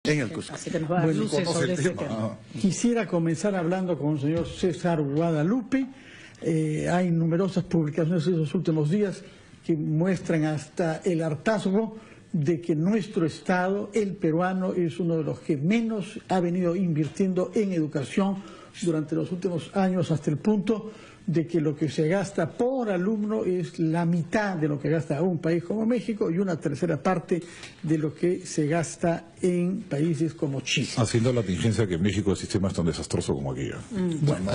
En el Cusco. Así que nos va a dar luces sobre ese tema. Quisiera comenzar hablando con el señor César Guadalupe. Hay numerosas publicaciones en los últimos días que muestran hasta el hartazgo de que nuestro Estado, el peruano, es uno de los que menos ha venido invirtiendo en educación durante los últimos años, hasta el punto de que lo que se gasta por alumno es la mitad de lo que gasta un país como México y una tercera parte de lo que se gasta en países como Chile. Haciendo la tingencia que en México el sistema es tan desastroso como aquí. Bueno,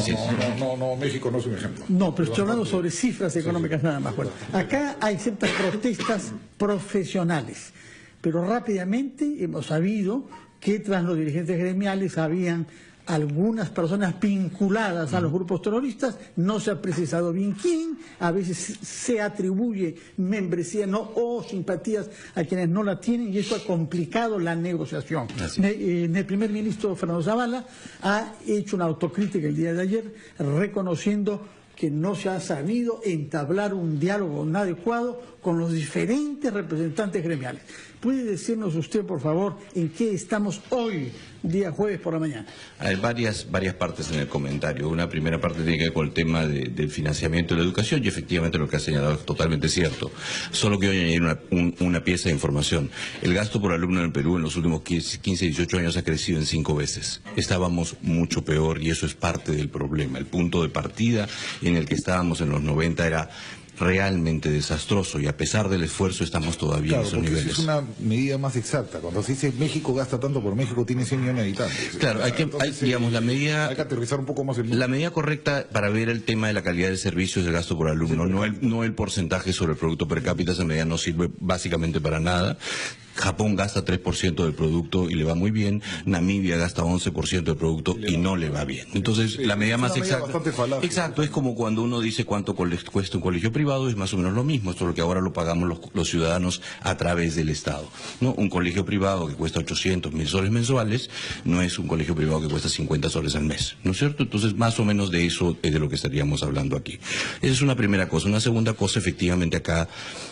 No, México no es un ejemplo. No, pero estoy hablando sobre cifras económicas nada más. Bueno, acá hay ciertas protestas profesionales, pero rápidamente hemos sabido que tras los dirigentes gremiales habían algunas personas vinculadas a los grupos terroristas, no se ha precisado bien quién, a veces se atribuye membresía o simpatías a quienes no la tienen y eso ha complicado la negociación. El primer ministro Fernando Zavala ha hecho una autocrítica el día de ayer reconociendo que no se ha sabido entablar un diálogo adecuado con los diferentes representantes gremiales. ¿Puede decirnos usted, por favor, en qué estamos hoy, día jueves por la mañana? Hay varias partes en el comentario. Una primera parte tiene que ver con el tema del financiamiento de la educación y efectivamente lo que ha señalado es totalmente cierto. Solo quiero añadir una pieza de información. El gasto por alumno en el Perú en los últimos 15, 18 años ha crecido en 5 veces. Estábamos mucho peor y eso es parte del problema. El punto de partida en el que estábamos en los 90 era realmente desastroso y a pesar del esfuerzo estamos todavía en esos niveles. Es una medida más exacta. Cuando se dice México gasta tanto por México, tiene 100 millones de habitantes. Claro, hay que aterrizar un poco más el... La medida correcta para ver el tema de la calidad del servicio es el gasto por alumno, no el porcentaje sobre el producto per cápita. Esa medida no sirve básicamente para nada. Japón gasta 3% del producto y le va muy bien. Namibia gasta 11% del producto y no le va bien. Entonces, la medida más exacta... Exacto, es como cuando uno dice cuánto cuesta un colegio privado, es más o menos lo mismo. Esto es lo que ahora lo pagamos los ciudadanos a través del Estado, ¿no? Un colegio privado que cuesta 800, 1000 soles mensuales no es un colegio privado que cuesta 50 soles al mes, ¿no es cierto? Entonces, más o menos de eso es de lo que estaríamos hablando aquí. Esa es una primera cosa. Una segunda cosa, efectivamente, acá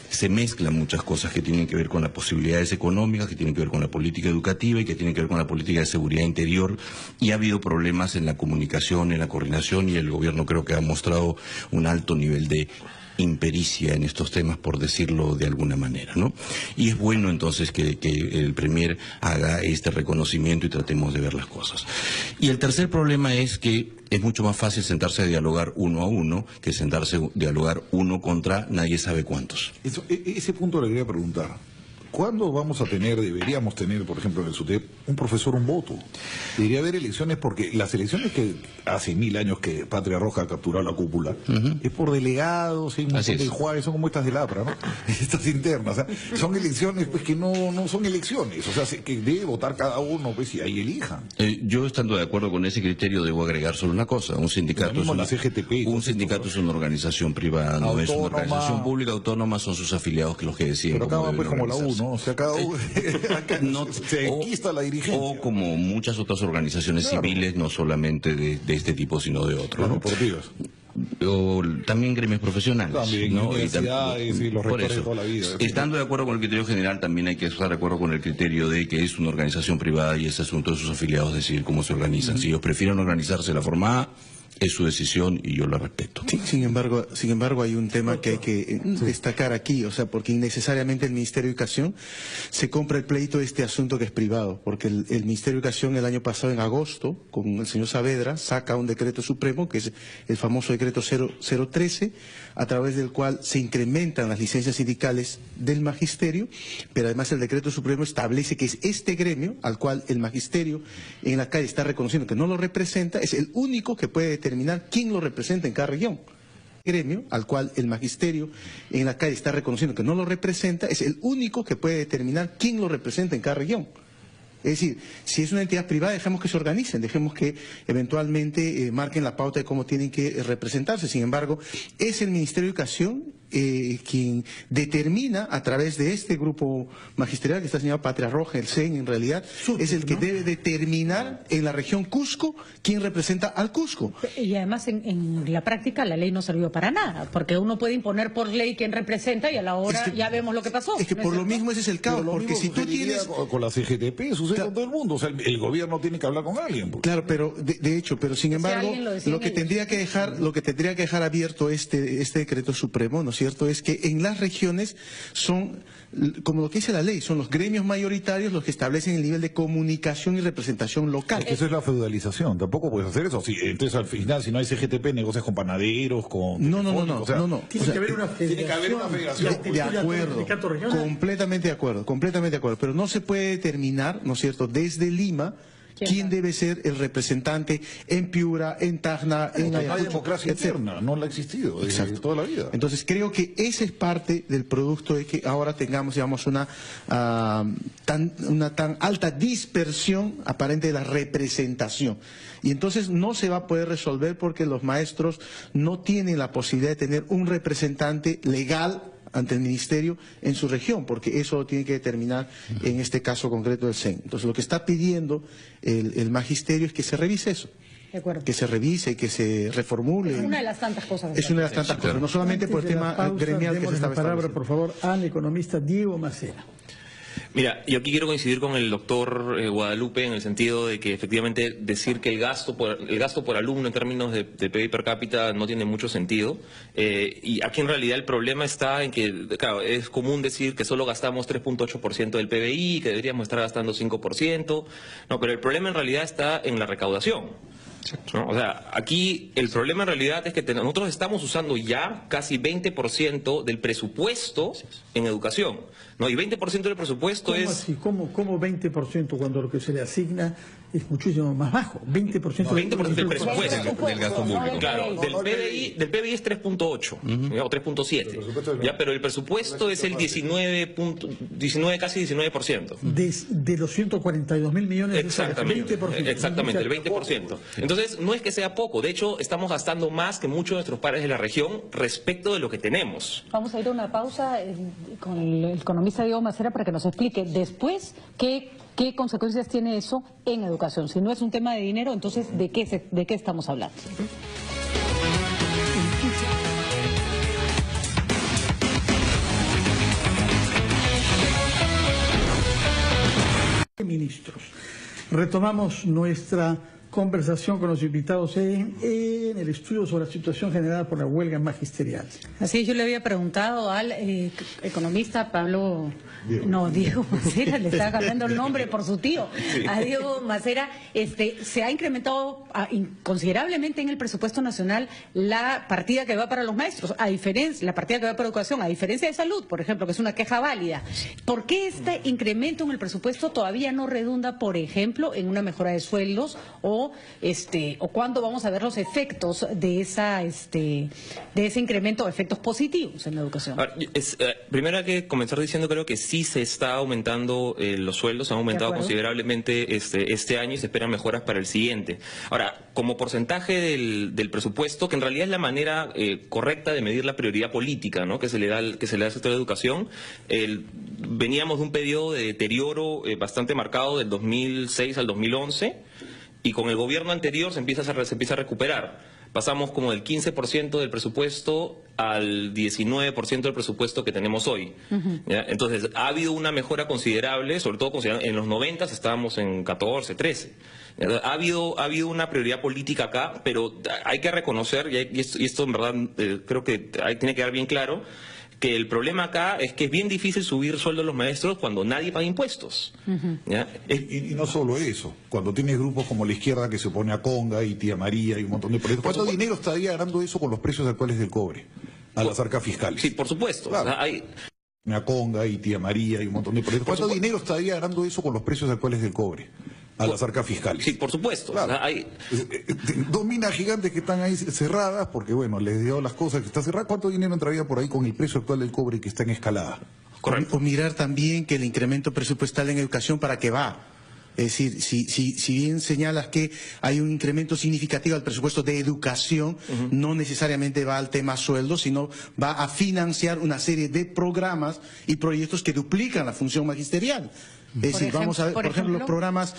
se mezclan muchas cosas que tienen que ver con las posibilidades económicas, que tienen que ver con la política educativa y que tienen que ver con la política de seguridad interior, y ha habido problemas en la comunicación, en la coordinación, y el gobierno creo que ha mostrado un alto nivel de impericia en estos temas, por decirlo de alguna manera, ¿no? Y es bueno entonces que el Premier haga este reconocimiento y tratemos de ver las cosas. Y el tercer problema es que es mucho más fácil sentarse a dialogar uno a uno que sentarse a dialogar uno contra nadie sabe cuántos. Ese punto le quería preguntar. ¿Cuándo vamos a tener, deberíamos tener, por ejemplo, en el SUTEP, un profesor, un voto? Debería haber elecciones, porque las elecciones que hace 1000 años que Patria Roja ha capturado la cúpula, es por delegados, hay un montón de enjuagues, son como estas del APRA, ¿no? Estas internas, son elecciones pues que no son elecciones, o sea, que debe votar cada uno, pues, y ahí elijan. Yo, estando de acuerdo con ese criterio, debo agregar solo una cosa: un sindicato es una organización privada, no es una organización pública autónoma, son sus afiliados que los que deciden. Pero acá pues como la U, ¿no? O sea, cada uno se enquista la dirigencia. O como muchas otras organizaciones civiles, no solamente de este tipo, sino de otros. Las deportivas. O también gremios profesionales. También, ¿no? Universidades y los rectores de toda la vida. Estando de acuerdo con el criterio general, también hay que estar de acuerdo con el criterio de que es una organización privada y es asunto de sus afiliados decidir cómo se organizan. Si ellos prefieren organizarse de la forma A, es su decisión y yo la respeto. Sí, sin embargo hay un tema que hay que destacar aquí, o sea, porque innecesariamente el Ministerio de Educación se compra el pleito de este asunto que es privado, porque el Ministerio de Educación el año pasado, en agosto, con el señor Saavedra, saca un decreto supremo, que es el famoso decreto 0013, a través del cual se incrementan las licencias sindicales del magisterio, pero además el decreto supremo establece que es este gremio, al cual el magisterio en la calle está reconociendo que no lo representa, es el único que puede determinar quién lo representa en cada región. Gremio al cual el magisterio en la calle está reconociendo que no lo representa, es el único que puede determinar quién lo representa en cada región. Es decir, si es una entidad privada, dejemos que se organicen, dejemos que eventualmente marquen la pauta de cómo tienen que representarse. Sin embargo, es el Ministerio de Educación quien determina a través de este grupo magisterial que está señalado Patria Roja, el CEN en realidad, es el que debe determinar en la región Cusco quién representa al Cusco. Y además en la práctica la ley no sirvió para nada, porque uno puede imponer por ley quién representa y a la hora ya vemos lo que pasó. Es que por lo mismo ese es el caos, porque si tú tienes... Con la CGTP sucede con todo el mundo, o sea, el gobierno tiene que hablar con alguien. Pues. Claro, pero de hecho, pero sin embargo, lo que tendría que dejar abierto este decreto supremo, ¿no es cierto?, es que en las regiones son, como lo que dice la ley, son los gremios mayoritarios los que establecen el nivel de comunicación y representación local. Porque eso es la feudalización, tampoco puedes hacer eso. Entonces al final, si no hay CGTP, negocias con panaderos, con... No. Tiene que haber una federación. De acuerdo, completamente de acuerdo, pero no se puede determinar, ¿no es cierto?, desde Lima, quién debe ser el representante en Piura, en Tacna, en Ayacucho. Hay democracia interna, no la ha existido desde toda la vida. Entonces creo que esa es parte del producto de que ahora tengamos, digamos, una tan alta dispersión aparente de la representación. Y entonces no se va a poder resolver porque los maestros no tienen la posibilidad de tener un representante legal ante el ministerio en su región, porque eso lo tiene que determinar en este caso concreto del CEN. Entonces lo que está pidiendo el magisterio es que se revise eso. De acuerdo. Que se revise, que se reformule. Es una de las tantas cosas. Es una de las tantas cosas, no solamente por el tema gremial que se está la palabra, por favor, al economista Diego Macera. Mira, yo aquí quiero coincidir con el doctor Guadalupe en el sentido de que efectivamente decir que el gasto por alumno en términos de PIB per cápita no tiene mucho sentido. Y aquí en realidad el problema está en que, claro, es común decir que solo gastamos 3.8% del PBI, que deberíamos estar gastando 5%. No, pero el problema en realidad está en la recaudación. ¿No? O sea, aquí el problema en realidad es que nosotros estamos usando ya casi 20% del presupuesto en educación, ¿no? Y 20% del presupuesto ¿Cómo es... así? ¿Cómo 20% cuando lo que se le asigna es muchísimo más bajo? 20%, No, 20% del presupuesto. Del gasto público. Claro, del PBI es 3.8 o 3.7, ya, pero el presupuesto es el 19, casi 19%. De los 142.000 millones, Exactamente, 20%. exactamente, el 20%. Entonces, no es que sea poco, de hecho, estamos gastando más que muchos de nuestros pares de la región respecto de lo que tenemos. Vamos a ir a una pausa con el economista Diego Macera para que nos explique después qué consecuencias tiene eso en educación. Si no es un tema de dinero, entonces, ¿de qué estamos hablando? Ministros. Retomamos nuestra conversación con los invitados en el estudio sobre la situación generada por la huelga magisterial. Así es, yo le había preguntado al economista Diego Macera, le estaba cambiando el nombre por su tío, a Diego Macera, se ha incrementado considerablemente en el presupuesto nacional la partida que va para los maestros, la partida que va para educación, a diferencia de salud, por ejemplo, que es una queja válida. ¿Por qué este incremento en el presupuesto todavía no redunda, por ejemplo, en una mejora de sueldos o cuándo vamos a ver los efectos de ese incremento, efectos positivos en la educación? Primero hay que comenzar diciendo, creo que sí se está aumentando los sueldos, han aumentado considerablemente este año y se esperan mejoras para el siguiente. Ahora, como porcentaje del presupuesto, que en realidad es la manera correcta de medir la prioridad política, ¿no?, que se le da al sector de educación, veníamos de un periodo de deterioro bastante marcado del 2006 al 2011, y con el gobierno anterior se empieza a recuperar. Pasamos como del 15% del presupuesto al 19% del presupuesto que tenemos hoy. ¿Ya? Entonces, ha habido una mejora considerable, sobre todo considerando, en los 90 estábamos en 14, 13. Ha habido una prioridad política acá, pero hay que reconocer, y esto en verdad creo que tiene que quedar bien claro, que el problema acá es que es bien difícil subir sueldo a los maestros cuando nadie paga impuestos. ¿Ya? Y no solo eso, cuando tienes grupos como la izquierda que se opone a Conga y Tía María y un montón de proyectos, ¿cuánto dinero estaría ganando eso con los precios actuales del cobre a las arcas fiscales? Sí, por supuesto. Claro. O sea, a Conga y Tía María y un montón de proyectos. ¿Cuánto dinero estaría ganando eso con los precios actuales del cobre a las arcas fiscales? Sí, por supuesto. Claro. O sea, dos minas gigantes que están ahí cerradas porque, bueno, les dio las cosas que está cerrada. ¿Cuánto dinero entraría por ahí con el precio actual del cobre que está en escalada? Correcto. O mirar también que el incremento presupuestal en educación, ¿para qué va? Es decir, si bien señalas que hay un incremento significativo al presupuesto de educación, no necesariamente va al tema sueldo, sino va a financiar una serie de programas y proyectos que duplican la función magisterial. Es decir, vamos a ver, por ejemplo, los programas,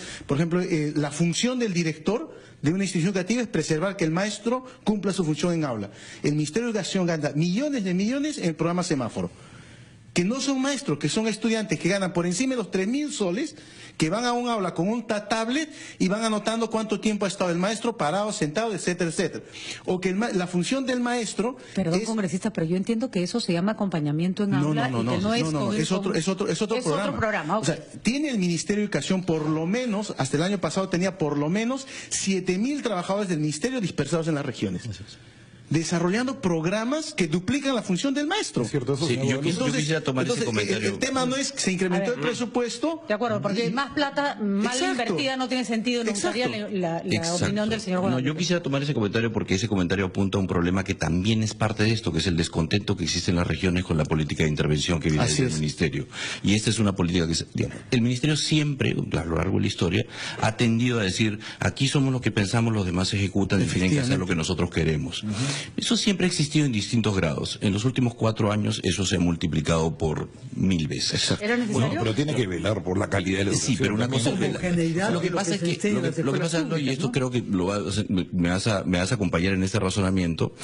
la función del director de una institución educativa es preservar que el maestro cumpla su función en aula. El Ministerio de Educación gana millones de millones en el programa Semáforo, que no son maestros, que son estudiantes que ganan por encima de los 3.000 soles, que van a un aula con un tablet y van anotando cuánto tiempo ha estado el maestro parado, sentado, etcétera, etcétera. O que la función del maestro... Perdón, congresista, pero yo entiendo que eso se llama acompañamiento en aula y que no es otro programa. O sea, tiene el Ministerio de Educación por lo menos, hasta el año pasado tenía por lo menos 7.000 trabajadores del Ministerio dispersados en las regiones, desarrollando programas que duplican la función del maestro. Es cierto, eso sí, yo quisiera tomar ese comentario. El tema no es que se incrementó el presupuesto. De acuerdo, porque más plata mal invertida no tiene sentido. Me gustaría la opinión del señor Guadalupe. No, yo quisiera tomar ese comentario porque ese comentario apunta a un problema que también es parte de esto, que es el descontento que existe en las regiones con la política de intervención que viene del Ministerio. Y esta es una política que, digamos, el Ministerio siempre, a lo largo de la historia, ha tendido a decir, aquí somos los que pensamos, los demás ejecutan y tienen que hacer lo que nosotros queremos. Eso siempre ha existido en distintos grados. En los últimos 4 años eso se ha multiplicado por 1000 veces. ¿Era necesario? Bueno, pero tiene que velar por la calidad de la educación. Sí, pero una cosa es lo que pasa es que lo que pasa, y esto creo que me vas a acompañar en este razonamiento,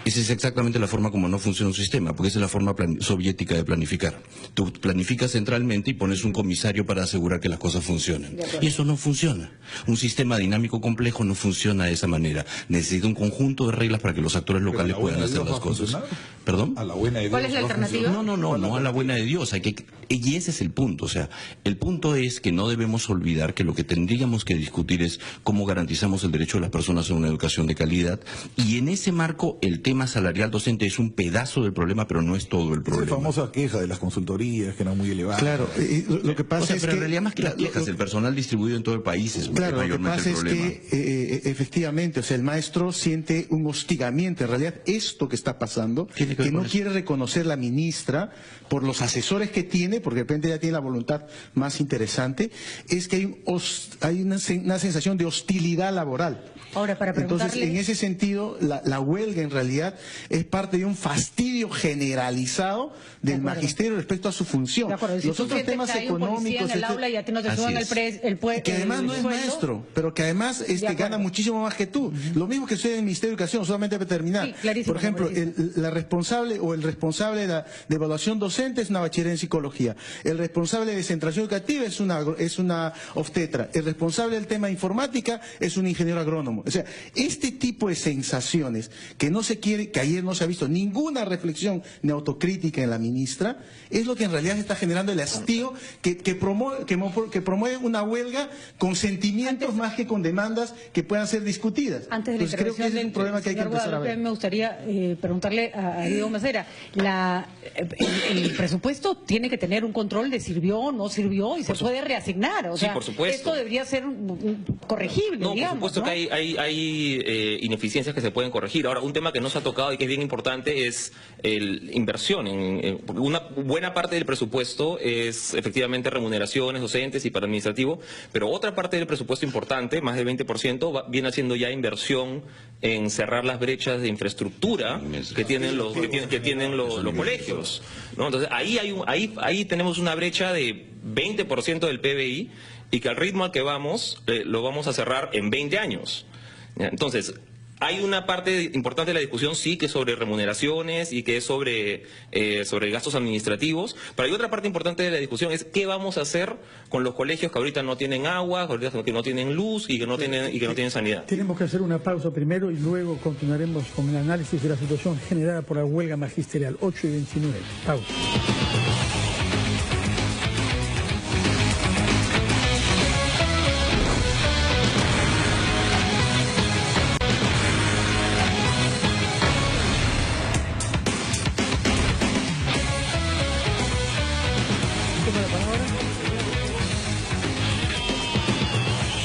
esa es exactamente la forma como no funciona un sistema, porque esa es la forma soviética de planificar. Tú planificas centralmente y pones un comisario para asegurar que las cosas funcionen. Y eso no funciona. Un sistema dinámico complejo no funciona de esa manera. Necesita un conjunto de reglas para que los actores locales puedan hacer las cosas. ¿Perdón? A la buena de Dios. ¿Cuál es la alternativa? No a la buena de Dios. Y ese es el punto. O sea, el punto es que no debemos olvidar que lo que tendríamos que discutir es cómo garantizamos el derecho de las personas a una educación de calidad. Y en ese marco, el tema salarial docente es un pedazo del problema, pero no es todo el problema. Esa famosa queja de las consultorías, que eran muy elevadas. Claro, lo que pasa es pero que... en realidad más que las quejas, el personal distribuido en todo el país es mayormente el problema. Es que efectivamente, o sea, el maestro siente un hostigamiento. En realidad, esto que está pasando, que no quiere reconocer la ministra por los asesores que tiene, porque de repente ella tiene la voluntad más interesante, es que hay una sensación de hostilidad laboral. Ahora, para preguntarle... Entonces, en ese sentido, la huelga en realidad es parte de un fastidio generalizado del magisterio respecto a su función. Los otros temas económicos... En el aula y a ti no te suban que además no es maestro, pero que además gana muchísimo más que tú. Lo mismo que sucede en el Ministerio de Educación, solamente para terminar. Por ejemplo, el responsable de evaluación docente es una bachiller en psicología. El responsable de centración educativa es una obstetra. El responsable del tema informática es un ingeniero agrónomo. O sea, este tipo de sensaciones que no se quiere, que ayer no se ha visto ninguna reflexión ni autocrítica en la ministra, es lo que en realidad está generando el hastío que promueve una huelga con sentimientos más que con demandas que puedan ser discutidas. Antes de la intervención, creo que es un problema que hay que empezar a ver. Me gustaría preguntarle a Diego Macera, el presupuesto tiene que tener un control de sirvió o no sirvió y se puede reasignar. O sea, por supuesto. Esto debería ser corregible, digamos. Por supuesto que hay ineficiencias que se pueden corregir. Ahora, un tema que no se ha tocado y que es bien importante es la inversión. Porque una buena parte del presupuesto es efectivamente remuneraciones docentes y para administrativo, pero otra parte del presupuesto importante, más del 20%, viene haciendo ya inversión en cerrar las brechas de infraestructura que tienen los colegios, ¿no? Entonces ahí tenemos una brecha de 20% del PBI y que al ritmo al que vamos lo vamos a cerrar en 20 años. Entonces, hay una parte importante de la discusión, sí, que es sobre remuneraciones y que es sobre gastos administrativos, pero hay otra parte importante de la discusión, es qué vamos a hacer con los colegios que ahorita no tienen agua, que no tienen luz y que no tienen sanidad. Tenemos que hacer una pausa primero y luego continuaremos con el análisis de la situación generada por la huelga magisterial. 8:29. Pausa.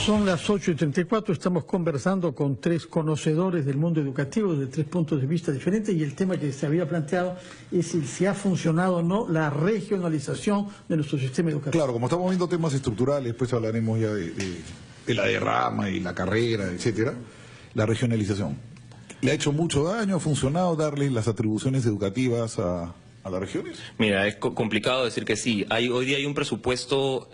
Son las 8:34, estamos conversando con tres conocedores del mundo educativo desde tres puntos de vista diferentes, y el tema que se había planteado es si ha funcionado o no la regionalización de nuestro sistema educativo. Claro, como estamos viendo temas estructurales, después hablaremos ya de la derrama y la carrera, etcétera. La regionalización. ¿Le ha hecho mucho daño? ¿Ha funcionado darle las atribuciones educativas a las regiones? Mira, es complicado decir que sí. Hoy día hay un presupuesto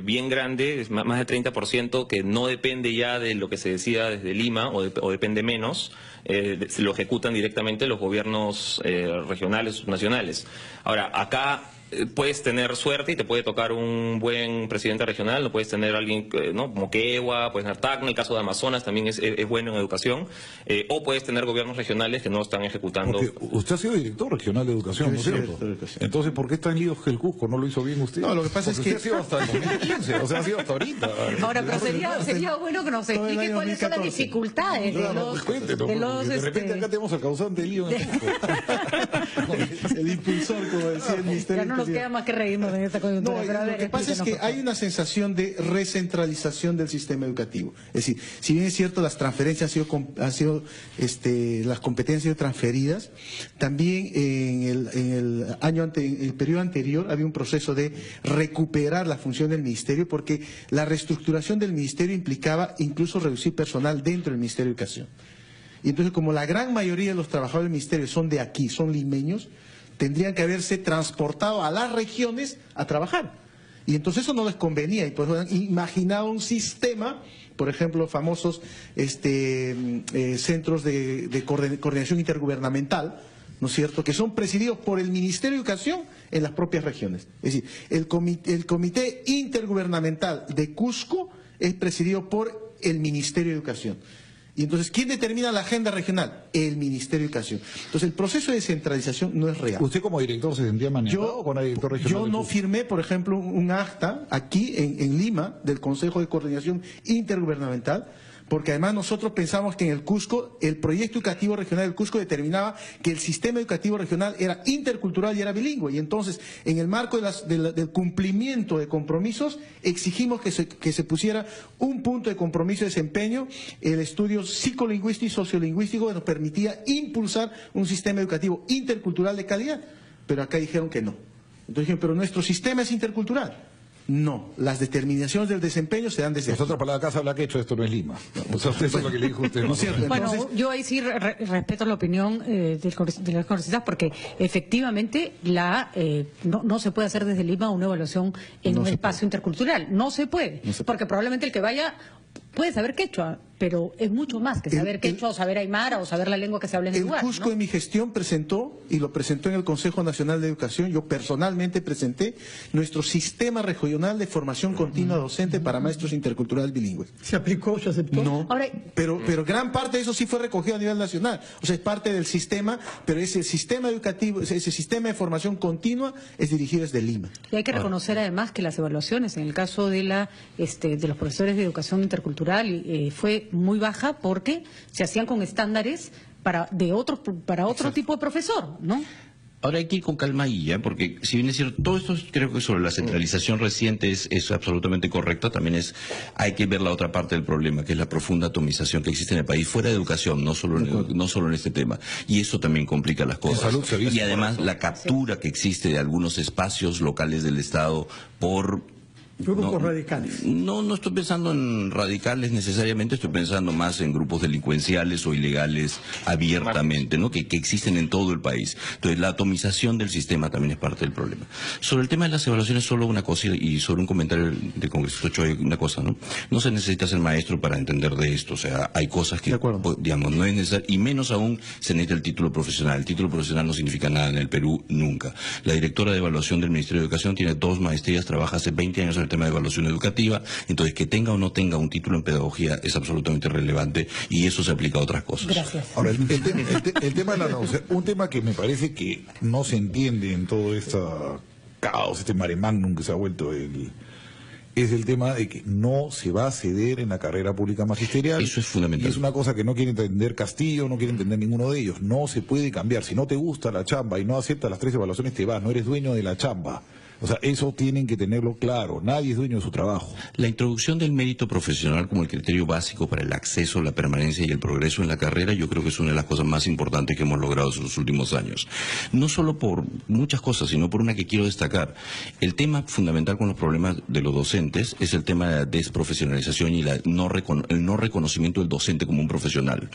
bien grande, es más del 30%, que no depende ya de lo que se decida desde Lima, o depende menos. Se lo ejecutan directamente los gobiernos regionales, nacionales. Ahora, acá puedes tener suerte y te puede tocar un buen presidente regional, no puedes tener alguien ¿no? como Quegua, puedes tener Tacna, el caso de Amazonas también es bueno en educación, o puedes tener gobiernos regionales que no están ejecutando. Porque usted ha sido director regional de educación, ¿no es cierto? Entonces, ¿por qué está en líos que el Cusco? ¿No lo hizo bien usted? No, lo que pasa es que... usted ha sido hasta el 2015, o sea, ha sido hasta ahorita. Ahora, pero sería bueno que nos explique cuáles son las dificultades de de repente acá tenemos al causante del lío en el Cusco. El impulsor, como decía el Ministerio. Ya no nos queda más que reírnos en esta coyuntura. No, pero a ver, lo que pasa es que hay una sensación de recentralización del sistema educativo. Es decir, si bien es cierto las transferencias las competencias han sido transferidas, también en el periodo anterior había un proceso de recuperar la función del ministerio, porque la reestructuración del ministerio implicaba incluso reducir personal dentro del Ministerio de Educación. Y entonces, como la gran mayoría de los trabajadores del ministerio son de aquí, son limeños, tendrían que haberse transportado a las regiones a trabajar. Y entonces eso no les convenía. Y pues han imaginado un sistema, por ejemplo, famosos centros de coordinación intergubernamental, ¿no es cierto?, que son presididos por el Ministerio de Educación en las propias regiones. Es decir, el Comité Intergubernamental de Cusco es presidido por el Ministerio de Educación. Y entonces, ¿quién determina la agenda regional? El Ministerio de Educación. Entonces, el proceso de descentralización no es real. ¿Usted como director se sentía manejado con el director regional? Yo no firmé, por ejemplo, un acta aquí en Lima del Consejo de Coordinación Intergubernamental, porque además nosotros pensamos que en el Cusco, el proyecto educativo regional del Cusco determinaba que el sistema educativo regional era intercultural y era bilingüe, y entonces en el marco del cumplimiento de compromisos exigimos que se pusiera un punto de compromiso de desempeño, el estudio psicolingüístico y sociolingüístico que nos permitía impulsar un sistema educativo intercultural de calidad, pero acá dijeron que no. Entonces dijeron, pero nuestro sistema es intercultural. No, las determinaciones del desempeño se dan desde aquí. Nosotros para la casa habla quecho, esto no es Lima. O sea, usted es lo que le dijo usted. ¿No es cierto? Bueno, entonces, yo ahí sí respeto la opinión de los congresistas, porque efectivamente no se puede hacer desde Lima una evaluación en un espacio intercultural. No se puede, porque probablemente el que vaya puede saber quechua, pero es mucho más que saber quechua o saber aymara o saber la lengua que se habla en el lugar. El Cusco, ¿no?, en mi gestión presentó, y lo presentó en el Consejo Nacional de Educación, yo personalmente presenté nuestro sistema regional de formación continua docente para maestros interculturales bilingües. ¿Se aplicó, se aceptó? No, pero gran parte de eso sí fue recogido a nivel nacional. O sea, es parte del sistema, pero ese sistema educativo, ese sistema de formación continua es dirigido desde Lima. Y hay que reconocer además que las evaluaciones, en el caso de los profesores de educación intercultural, fue muy baja porque se hacían con estándares para otro tipo de profesor, ¿no? Ahora hay que ir con calma ahí, ¿ya? Porque si bien es cierto, todo esto creo que sobre la centralización reciente es absolutamente correcto, también hay que ver la otra parte del problema, que es la profunda atomización que existe en el país, fuera de educación, no solo en este tema. Y eso también complica las cosas. Salud, y además la captura que existe de algunos espacios locales del Estado por grupos radicales. No estoy pensando en radicales necesariamente, estoy pensando más en grupos delincuenciales o ilegales abiertamente, ¿no? Que existen en todo el país. Entonces, la atomización del sistema también es parte del problema. Sobre el tema de las evaluaciones, solo una cosa, y sobre un comentario del congresista Choi, una cosa, ¿no? No se necesita ser maestro para entender de esto, o sea, hay cosas que, digamos, no es necesario, y menos aún se necesita el título profesional. El título profesional no significa nada en el Perú, nunca. La directora de evaluación del Ministerio de Educación tiene 2 maestrías, trabaja hace 20 años en el tema de evaluación educativa, entonces que tenga o no tenga un título en pedagogía es absolutamente relevante y eso se aplica a otras cosas. Gracias. Ahora, el tema de la náusea, un tema que me parece que no se entiende en todo este caos, este mare magnum que se ha vuelto es el tema de que no se va a ceder en la carrera pública magisterial. Eso es fundamental. Y es una cosa que no quiere entender Castillo, no quiere entender ninguno de ellos. No se puede cambiar. Si no te gusta la chamba y no aceptas las 3 evaluaciones, te vas. No eres dueño de la chamba. O sea, eso tienen que tenerlo claro. Nadie es dueño de su trabajo. La introducción del mérito profesional como el criterio básico para el acceso, la permanencia y el progreso en la carrera, yo creo que es una de las cosas más importantes que hemos logrado en los últimos años. No solo por muchas cosas, sino por una que quiero destacar. El tema fundamental con los problemas de los docentes es el tema de la desprofesionalización y el no reconocimiento del docente como un profesional.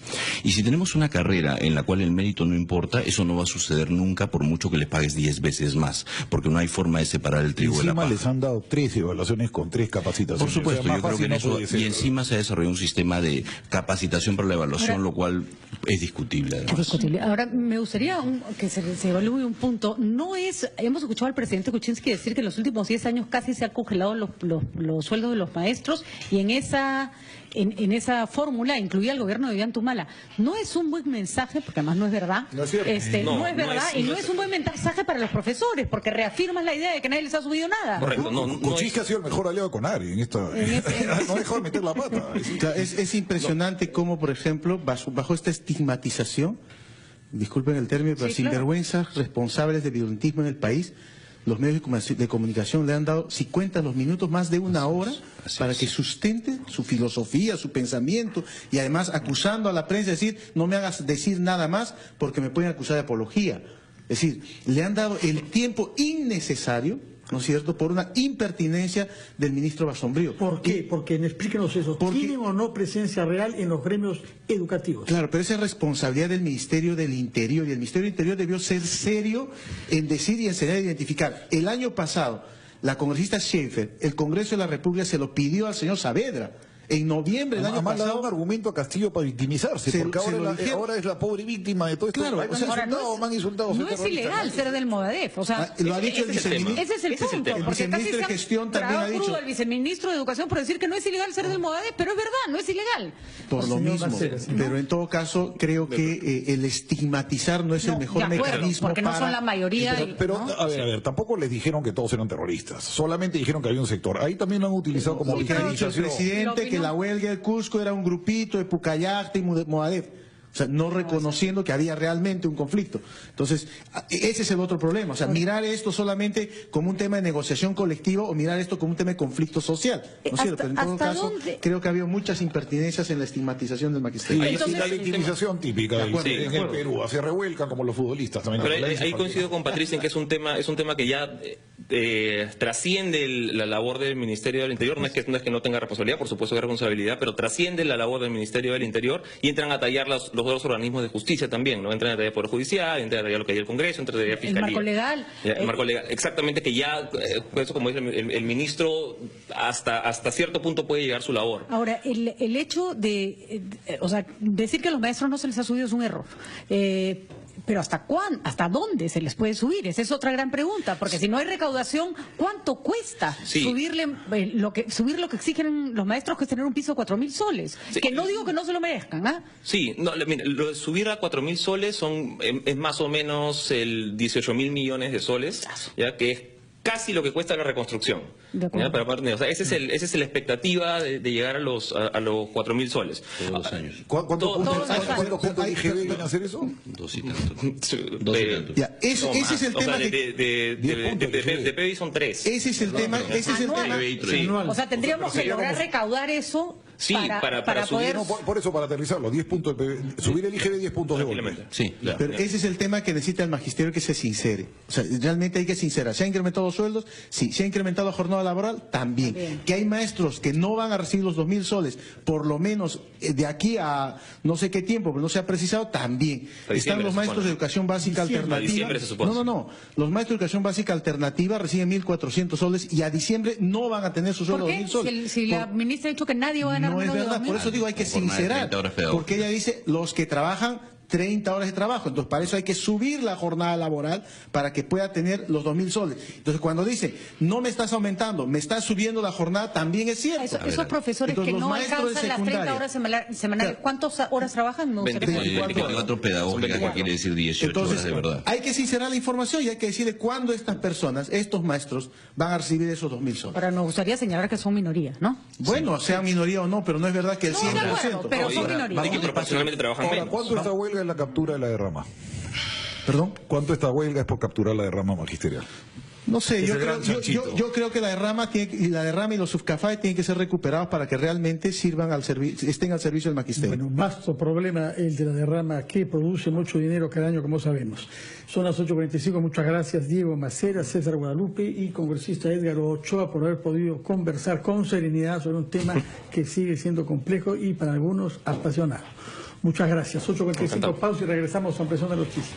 Y si tenemos una carrera en la cual el mérito no importa, eso no va a suceder nunca por mucho que le pagues 10 veces más, porque no hay forma de separar el trigo de la Encima paja. les han dado 3 evaluaciones con 3 capacitaciones. Por supuesto, O sea, yo creo que en eso, y encima se ha desarrollado un sistema de capacitación para la evaluación, Ahora, lo cual es discutible Es además. discutible. Ahora, me gustaría que se evalúe un punto. No es, hemos escuchado al presidente Kuczynski decir que en los últimos 10 años casi se han congelado los sueldos de los maestros, y en esa fórmula incluía el gobierno de Ollanta-Humala. No es un buen mensaje, porque además no es verdad. No es cierto. No es verdad, y no es un buen mensaje para los profesores, porque reafirma la idea de que nadie les ha subido nada. Correcto, Kuczynski ha sido el mejor aliado con Ari en esta... no ha dejado de meter la pata. Claro, es impresionante cómo, por ejemplo, bajo esta estigmatización, disculpen el término, pero Sí, claro. sinvergüenzas responsables de violentismo en el país, los medios de comunicación le han dado, si cuentan los minutos, más de una hora para que sustente su filosofía, su pensamiento, y además acusando a la prensa, decir, no me hagas decir nada más porque me pueden acusar de apología. Es decir, le han dado el tiempo innecesario, ¿no es cierto?, por una impertinencia del ministro Basombrío. ¿Por qué? Porque explíquenos eso. Porque- ¿Tienen o no presencia real en los gremios educativos? Claro, pero esa es responsabilidad del Ministerio del Interior, y el Ministerio del Interior debió ser serio en decir y enseñar a identificar. El año pasado, la congresista Schaefer, el Congreso de la República se lo pidió al señor Saavedra. En noviembre del año Además le ha dado pasado... un argumento a Castillo para victimizarse, Se- porque se lo dijeron. ahora es la pobre víctima de todo esto. Claro, Ay, o sea, Ahora, me han insultado, soy no es terrorista. ilegal ser del Movadef, o sea, Lo ha dicho el ese es el tema. viceministro. ese es el Ese es el punto, tema. porque El casi viceministro de se han Gestión también tragado ha dicho- crudo al viceministro de Educación por decir que no es ilegal ser del Movadef, pero es verdad, no es ilegal. Por lo Señor mismo, Macera, sí. pero en todo caso creo que el estigmatizar no es el mejor de acuerdo, mecanismo porque no para... son la mayoría. Pero, ¿no? a ver, tampoco les dijeron que todos eran terroristas. Solamente dijeron que había un sector. Ahí también lo han utilizado como Porque ha dicho el victimización. presidente La que la opinión- huelga del Cusco era un grupito de Pucallacta y Moadef. O sea, no reconociendo que había realmente un conflicto. Entonces, ese es el otro problema. O sea, mirar esto solamente como un tema de negociación colectiva o mirar esto como un tema de conflicto social. ¿No es cierto? En todo ¿Hasta caso, dónde? creo que ha habido muchas impertinencias en la estigmatización del Sí, magisterio. Entonces- la victimización típica del- acuerdo, de en el acuerdo. Perú. Se revuelcan como los futbolistas también. Pero La ahí violencia coincido con Patricia en que es un tema que ya trasciende la labor del Ministerio del Interior. No es que no tenga responsabilidad, por supuesto que hay responsabilidad, pero trasciende la labor del Ministerio del Interior y entran a tallar los dos organismos de justicia también, ¿no? Entran a tallar el Poder Judicial, entran a tallar lo que hay el Congreso, entran a tallar la Fiscalía. marco legal. El marco legal. Exactamente, que ya, eso como dice el ministro, hasta cierto punto puede llegar su labor. Ahora, el hecho o sea, decir que a los maestros no se les ha subido es un error. Pero ¿hasta dónde se les puede subir? Esa es otra gran pregunta, porque si no hay recaudación, ¿cuánto cuesta Sí. subir lo que exigen los maestros, que es tener un piso de 4.000 soles? Sí. Que no digo que no se lo merezcan, ¿ah? Sí, no, mira, lo de subir a 4.000 soles es más o menos el 18.000 millones de soles, ya que es casi lo que cuesta la reconstrucción. De acuerdo. ¿Ya? O sea, esa es la expectativa de llegar a los 4.000 soles. Todos los años. ¿Cuántos puntos todos los IGB vienen a hacer eso? 2 y tanto. 2 y Eh, tanto. Ya, ese no es más. el O tema sea, que... de PBI son 3. Ese es el tema, ese es el Anual. tema... Sí. Anual. O sea, tendríamos que lograr recaudar eso Sí, para poder... subir, No, por eso, para aterrizarlo, 10 puntos de PB, subir el IGB 10 puntos de golpe. Tranquilamente. Sí, claro. Pero ese es el tema que necesita el magisterio, que se sincere. O sea, realmente hay que sincerar. ¿Se han incrementado los sueldos? Sí. ¿Se ha incrementado la jornada laboral? También. También. Que hay maestros que no van a recibir los 2.000 soles, por lo menos de aquí a no sé qué tiempo, pero no se ha precisado, también. A diciembre, Están los se maestros supone. de educación básica Diciembre. A alternativa. diciembre, se supone. No. Los maestros de educación básica alternativa reciben 1.400 soles y a diciembre no van a tener su sueldo ¿Por de qué? 2.000 soles. Si la ministra ha dicho que nadie va a ganar No es menos de verdad, 2.000. por eso digo, hay que Jornada de sincerar, 30 horas pedagógicas. porque ella dice los que trabajan 30 horas de trabajo, entonces para eso hay que subir la jornada laboral para que pueda tener los 2.000 soles. Entonces cuando dice, no me estás aumentando, me estás subiendo la jornada, también es cierto. Esos profesores Entonces, que los no maestros de alcanzan las 30 secundaria. horas semanales, Claro. ¿cuántas horas trabajan? Me gustaría saber. 24 pedagógicas, que quiere decir 18 Entonces, horas de verdad. hay que sincerar la información y hay que decirle cuándo estas personas, estos maestros, van a recibir esos 2.000 soles. Ahora, nos gustaría señalar que son minorías, ¿no? Bueno, sea minoría o no, pero no es verdad que el No, 100%. de acuerdo, pero son minorías. De que proporcionalmente trabajan Ahora, menos. ¿cuánto esta huelga es la captura de la derrama? ¿Perdón? ¿Cuánto esta huelga es por capturar la derrama magisterial? No sé, Es yo el creo, gran chanchito. yo creo que la derrama y los subcafé tienen que ser recuperados para que realmente sirvan estén al servicio del magisterio. Bueno, vasto problema el de la derrama que produce mucho dinero cada año, como sabemos. Son las 8:45, muchas gracias Diego Macera, César Guadalupe y congresista Edgar Ochoa por haber podido conversar con serenidad sobre un tema que sigue siendo complejo y para algunos apasionado. Muchas gracias. 8:45, pausa y regresamos a Ampliación de Noticias.